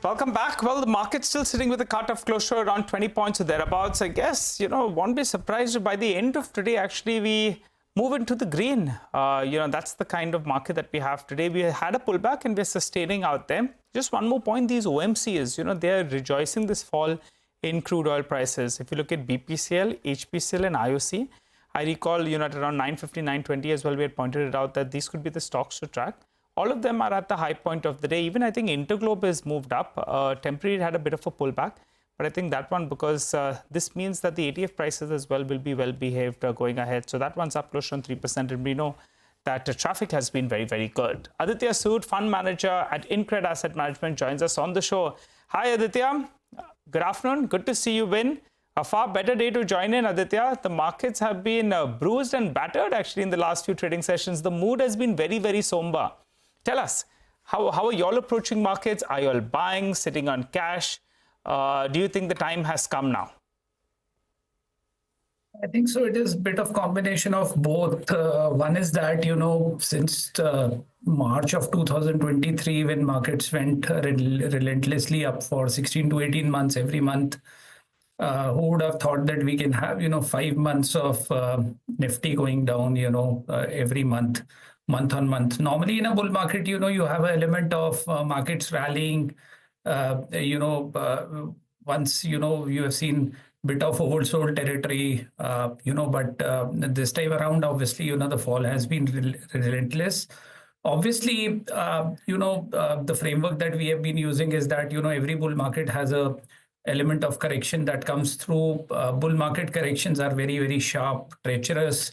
Welcome back. Well, the market's still sitting with a cut of close to around 20 points or thereabouts. I guess, won't be surprised if by the end of today, actually, we move into the green. That's the kind of market that we have today. We had a pullback and we're sustaining out there. Just one more point, these OMCs, they're rejoicing this fall in crude oil prices. If you look at BPCL, HPCL and IOC, I recall, at around 950, 920 as well, we had pointed it out that these could be the stocks to track. All of them are at the high point of the day. Even I think Interglobe has moved up. Temporarily had a bit of a pullback. But I think that one, because this means that the ETF prices as well will be well behaved going ahead. So that one's up close to 3%. And we know that traffic has been very, very good. Aditya Sood, fund manager at InCredAsset Management, joins us on the show. Hi, Aditya. Good afternoon. Good to see you win. A far better day to join in, Aditya. The markets have been bruised and battered actually in the last few trading sessions. The mood has been very, very somber. Tell us, how are you all approaching markets? Are you all buying, sitting on cash? Do you think the time has come now? I think so. It is a bit of combination of both. One is that, since March of 2023, when markets went relentlessly up for 16 to 18 months every month, who would have thought that we can have, 5 months of Nifty going down, every month on month. Normally in a bull market, you have an element of markets rallying, once, you have seen bit of oversold territory, but this time around, obviously, the fall has been relentless. Obviously, the framework that we have been using is that, every bull market has a element of correction that comes through. Bull market corrections are very, very sharp, treacherous.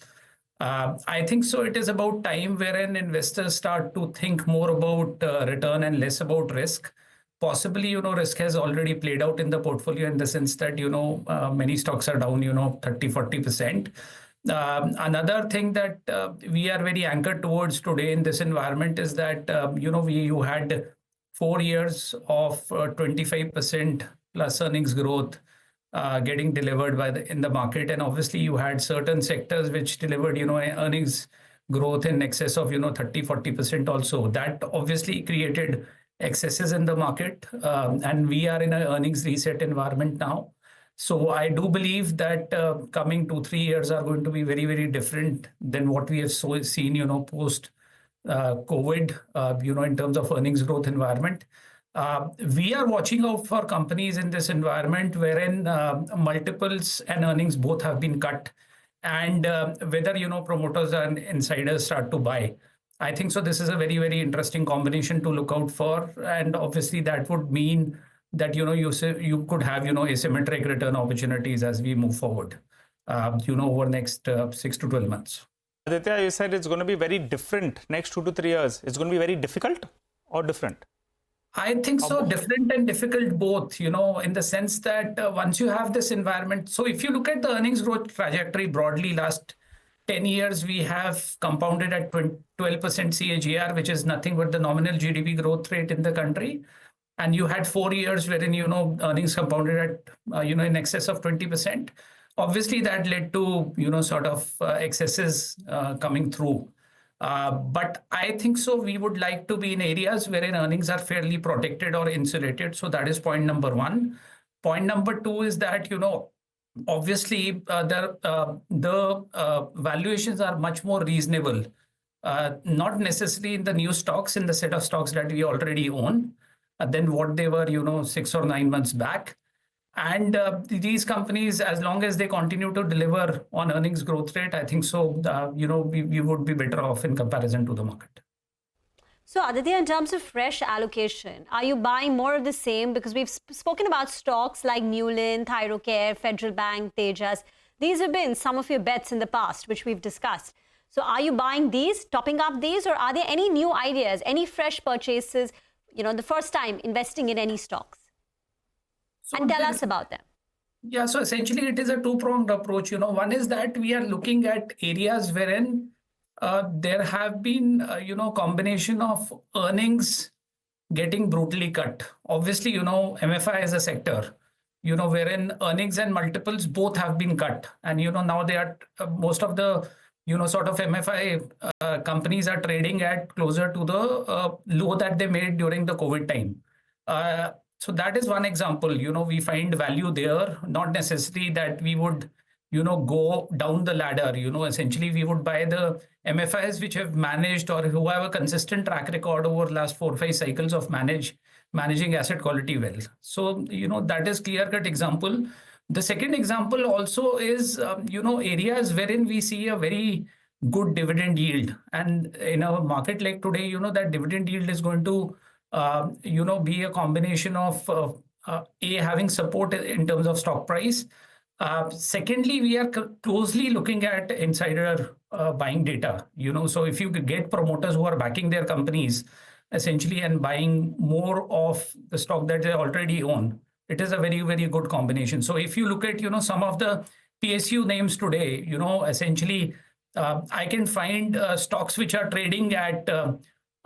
I think so. It is about time wherein investors start to think more about return and less about risk. Possibly, risk has already played out in the portfolio in the sense that, many stocks are down, 30-40%. Another thing that we are very anchored towards today in this environment is that, you had 4 years of 25% plus earnings growth getting delivered in the market. And obviously you had certain sectors which delivered, earnings growth in excess of, 30-40% also. That obviously created excesses in the market. And we are in an earnings reset environment now. So I do believe that coming 2-3 years are going to be very, very different than what we have seen, post COVID, in terms of earnings growth environment. We are watching out for companies in this environment wherein multiples and earnings both have been cut, and whether promoters and insiders start to buy. I think so. This is a very, very interesting combination to look out for, and obviously that would mean that you could have asymmetric return opportunities as we move forward. Over next 6 to 12 months. Aditya, you said it's going to be very different next 2 to 3 years. It's going to be very difficult or different? I think so. Different and difficult both, in the sense that once you have this environment. So if you look at the earnings growth trajectory broadly, last 10 years, we have compounded at 12% CAGR, which is nothing but the nominal GDP growth rate in the country. And you had 4 years wherein, earnings compounded at, in excess of 20%. Obviously, that led to, sort of excesses coming through. But I think so. We would like to be in areas wherein earnings are fairly protected or insulated. So that is point number one. Point number two is that, obviously the valuations are much more reasonable, not necessarily in the new stocks, in the set of stocks that we already own, than what they were, 6 or 9 months back. And these companies, as long as they continue to deliver on earnings growth rate, I think so, we would be better off in comparison to the market. So Aditya, in terms of fresh allocation, are you buying more of the same? Because we've spoken about stocks like Newland, Thyrocare, Federal Bank, Tejas. These have been some of your bets in the past, which we've discussed. So are you buying these, topping up these, or are there any new ideas, any fresh purchases, the first time investing in any stocks? And tell us about them. Yeah, so essentially it is a two-pronged approach. One is that we are looking at areas wherein there have been, combination of earnings getting brutally cut. Obviously, MFI is a sector, wherein earnings and multiples both have been cut. And, now they are most of the, sort of MFI companies are trading at closer to the low that they made during the COVID time. So that is one example. We find value there, not necessarily that we would, go down the ladder. Essentially we would buy the MFIs which have managed or who have a consistent track record over the last 4 or 5 cycles of managing asset quality well. So, that is clear-cut example. The second example also is, areas wherein we see a very good dividend yield. And in a market like today, that dividend yield is going to, be a combination of having support in terms of stock price. Secondly, we are closely looking at insider buying data. So if you get promoters who are backing their companies essentially and buying more of the stock that they already own, it is a very, very good combination. So if you look at, some of the PSU names today, essentially I can find stocks which are trading at a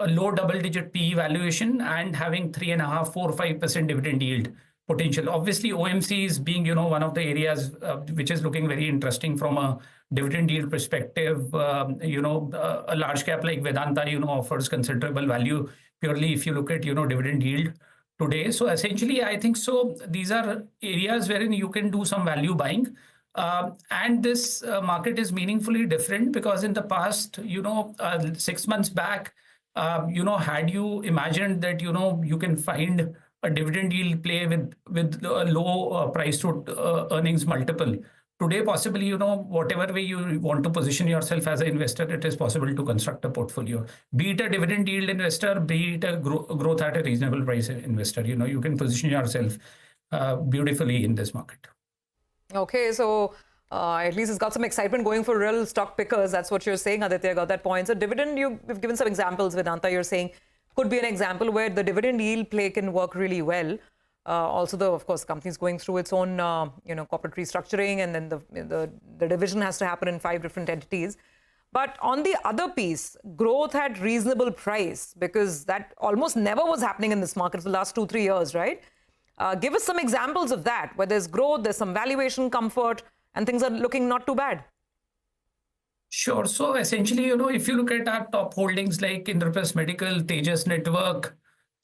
low double-digit PE valuation and having 3.5%, 4%, 5% dividend yield potential. Obviously, OMC is being, one of the areas which is looking very interesting from a dividend yield perspective. A large cap like Vedanta, offers considerable value purely if you look at, dividend yield today. So essentially, I think so. These are areas wherein you can do some value buying. And this market is meaningfully different because in the past, 6 months back, had you imagined that, you can find a dividend yield play with a low price to earnings multiple. Today, possibly, whatever way you want to position yourself as an investor, it is possible to construct a portfolio. Be it a dividend yield investor, be it a growth at a reasonable price investor. You can position yourself beautifully in this market. Okay, so at least it's got some excitement going for real stock pickers. That's what you're saying, Aditya. Got that point. So dividend, you've given some examples. Vedanta, you're saying could be an example where the dividend yield play can work really well. Also, of course, company is going through its own, corporate restructuring, and then the division has to happen in 5 different entities. But on the other piece, growth at reasonable price, because that almost never was happening in this market for the last 2-3 years, right? Give us some examples of that, where there's growth, there's some valuation comfort, and things are looking not too bad. Sure. So essentially, if you look at our top holdings like Indraprastha Medical, Tejas Network,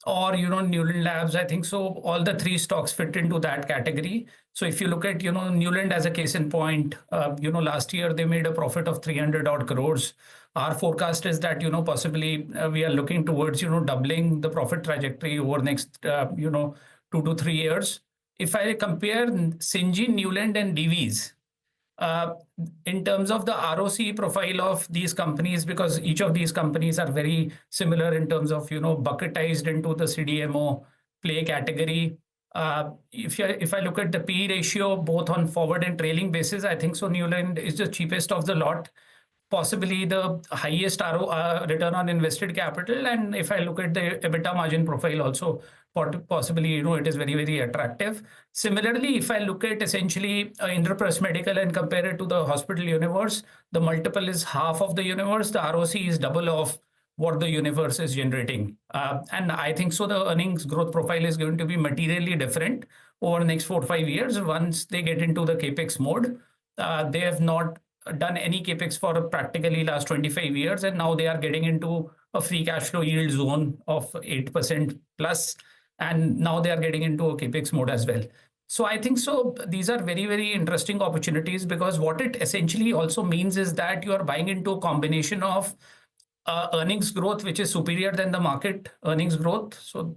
or, Newland Labs, I think so all the 3 stocks fit into that category. So if you look at, Newland as a case in point, last year they made a profit of 300 odd crores. Our forecast is that, possibly we are looking towards, doubling the profit trajectory over next, 2 to 3 years. If I compare Syngene, Newland and Divi's, in terms of the ROC profile of these companies, because each of these companies are very similar in terms of, bucketized into the CDMO play category. If I look at the PE ratio, both on forward and trailing basis, I think so Newland is the cheapest of the lot, possibly the highest return on invested capital. And if I look at the EBITDA margin profile also, possibly, it is very, very attractive. Similarly, if I look at essentially Indraprastha Medical and compare it to the hospital universe, the multiple is half of the universe. The ROC is double of what the universe is generating. And I think so the earnings growth profile is going to be materially different over the next 4 or 5 years once they get into the capex mode. They have not done any capex for practically last 25 years, and now they are getting into a free cash flow yield zone of 8% plus. And now they are getting into a capex mode as well. So I think so these are very, very interesting opportunities, because what it essentially also means is that you are buying into a combination of earnings growth, which is superior than the market earnings growth. So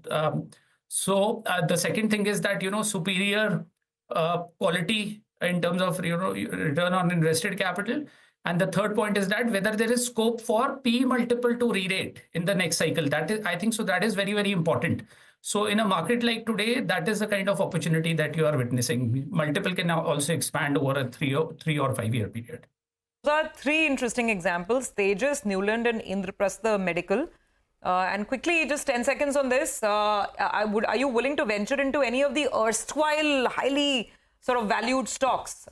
the second thing is that, superior quality in terms of, return on invested capital. And the third point is that whether there is scope for P multiple to re-rate in the next cycle. That is, I think so that is very, very important. So in a market like today, that is the kind of opportunity that you are witnessing. Multiple can now also expand over a 3 or 5 year period. There are 3 interesting examples: Tejas, Newland, and Indraprastha Medical. And quickly, just 10 seconds on this. Are you willing to venture into any of the erstwhile highly sort of valued stocks,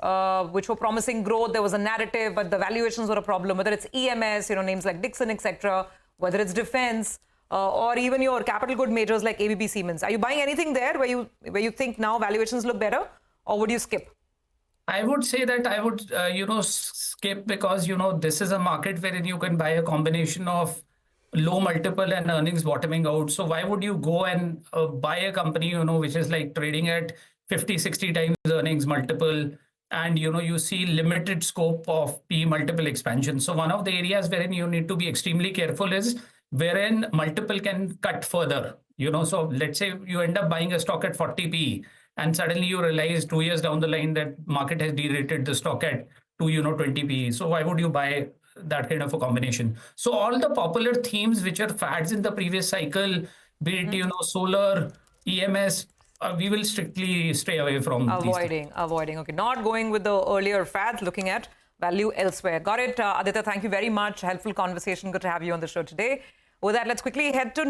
which were promising growth? There was a narrative, but the valuations were a problem. Whether it's EMS, names like Dixon, etc., whether it's defense, or even your capital good majors like ABB Siemens. Are you buying anything there where you think now valuations look better, or would you skip? I would say that I would, skip, because, this is a market wherein you can buy a combination of low multiple and earnings bottoming out. So why would you go and buy a company, which is like trading at 50, 60 times earnings multiple, and you see limited scope of P multiple expansion. So one of the areas wherein you need to be extremely careful is wherein multiple can cut further. So let's say you end up buying a stock at 40 P, and suddenly you realize 2 years down the line that market has derated the stock at 20 P. So why would you buy that kind of a combination? So all the popular themes which are fads in the previous cycle, be it solar, EMS, we will strictly stay away from avoiding. Okay, not going with the earlier fads, looking at value elsewhere. Got it. Aditya, thank you very much. Helpful conversation. Good to have you on the show today. With that, let's quickly head to